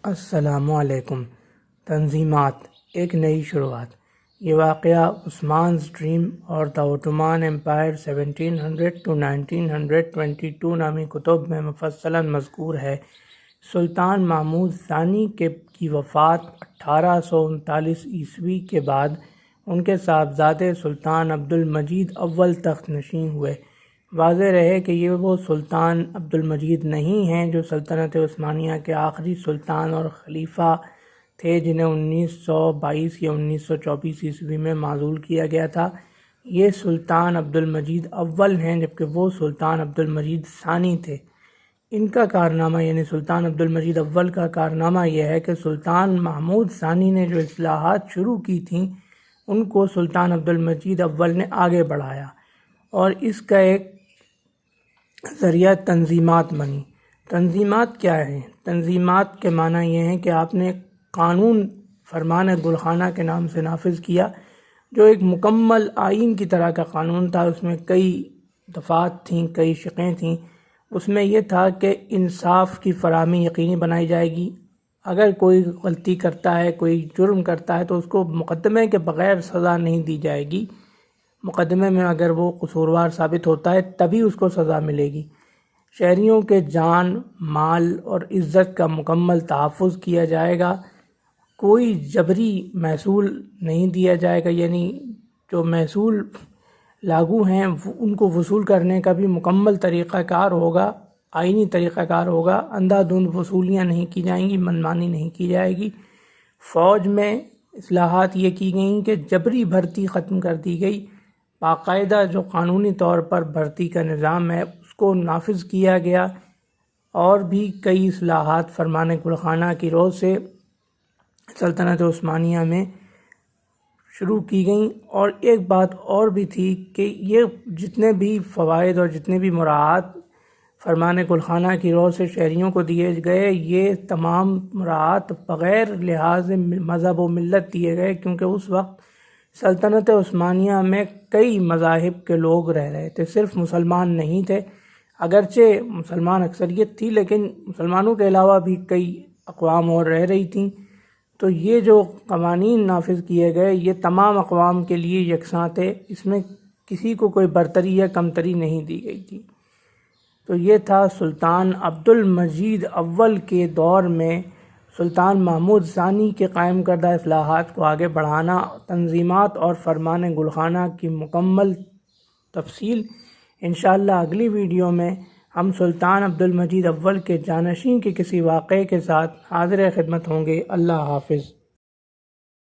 السلام علیکم۔ تنظیمات، ایک نئی شروعات۔ یہ واقعہ عثمان's ڈریم اور دا اوٹومان امپائر 1700 to 1922 نامی کتب میں مفصلاً مذکور ہے۔ سلطان محمود ثانی کی وفات 1839 عیسوی کے بعد ان کے صاحبزادے سلطان عبدالمجید اول تخت نشین ہوئے۔ واضح رہے کہ یہ وہ سلطان عبدالمجید نہیں ہیں جو سلطنت عثمانیہ کے آخری سلطان اور خلیفہ تھے جنہیں 1922 یا 1924 عیسوی میں معزول کیا گیا تھا۔ یہ سلطان عبدالمجید اول ہیں، جبکہ وہ سلطان عبدالمجید ثانی تھے۔ ان کا کارنامہ یعنی سلطان عبدالمجید اول کا کارنامہ یہ ہے کہ سلطان محمود ثانی نے جو اصلاحات شروع کی تھیں ان کو سلطان عبدالمجید اول نے آگے بڑھایا، اور اس کا ایک ذریعہ تنظیمات بنی۔ تنظیمات کیا ہیں؟ تنظیمات کے معنی یہ ہیں کہ آپ نے قانون فرمان گلخانہ کے نام سے نافذ کیا، جو ایک مکمل آئین کی طرح کا قانون تھا۔ اس میں کئی دفعات تھیں، کئی شقیں تھیں۔ اس میں یہ تھا کہ انصاف کی فراہمی یقینی بنائی جائے گی۔ اگر کوئی غلطی کرتا ہے، کوئی جرم کرتا ہے، تو اس کو مقدمے کے بغیر سزا نہیں دی جائے گی۔ مقدمے میں اگر وہ قصوروار ثابت ہوتا ہے تبھی اس کو سزا ملے گی۔ شہریوں کے جان، مال اور عزت کا مکمل تحفظ کیا جائے گا۔ کوئی جبری محصول نہیں دیا جائے گا، یعنی جو محصول لاگو ہیں ان کو وصول کرنے کا بھی مکمل طریقہ کار ہوگا، آئینی طریقہ کار ہوگا۔ اندھا دھند وصولیاں نہیں کی جائیں گی، منمانی نہیں کی جائے گی۔ فوج میں اصلاحات یہ کی گئیں کہ جبری بھرتی ختم کر دی گئی۔ باقاعدہ جو قانونی طور پر بھرتی کا نظام ہے اس کو نافذ کیا گیا، اور بھی کئی اصلاحات فرمان گلخانہ کی روز سے سلطنت عثمانیہ میں شروع کی گئیں۔ اور ایک بات اور بھی تھی کہ یہ جتنے بھی فوائد اور جتنے بھی مراعات فرمان گلخانہ کی روز سے شہریوں کو دیے گئے، یہ تمام مراعات بغیر لحاظ مذہب و ملت دیے گئے، کیونکہ اس وقت سلطنت عثمانیہ میں کئی مذاہب کے لوگ رہ رہے تھے، صرف مسلمان نہیں تھے۔ اگرچہ مسلمان اکثریت تھی، لیکن مسلمانوں کے علاوہ بھی کئی اقوام اور رہ رہی تھیں۔ تو یہ جو قوانین نافذ کیے گئے یہ تمام اقوام کے لیے یکساں تھے، اس میں کسی کو کوئی برتری یا کمتری نہیں دی گئی تھی۔ تو یہ تھا سلطان عبدالمجید اول کے دور میں سلطان محمود ثانی کے قائم کردہ اصلاحات کو آگے بڑھانا، تنظیمات اور فرمان گلخانہ کی مکمل تفصیل۔ انشاءاللہ اگلی ویڈیو میں ہم سلطان عبدالمجید اول کے جانشین کے کسی واقعے کے ساتھ حاضر خدمت ہوں گے۔ اللہ حافظ۔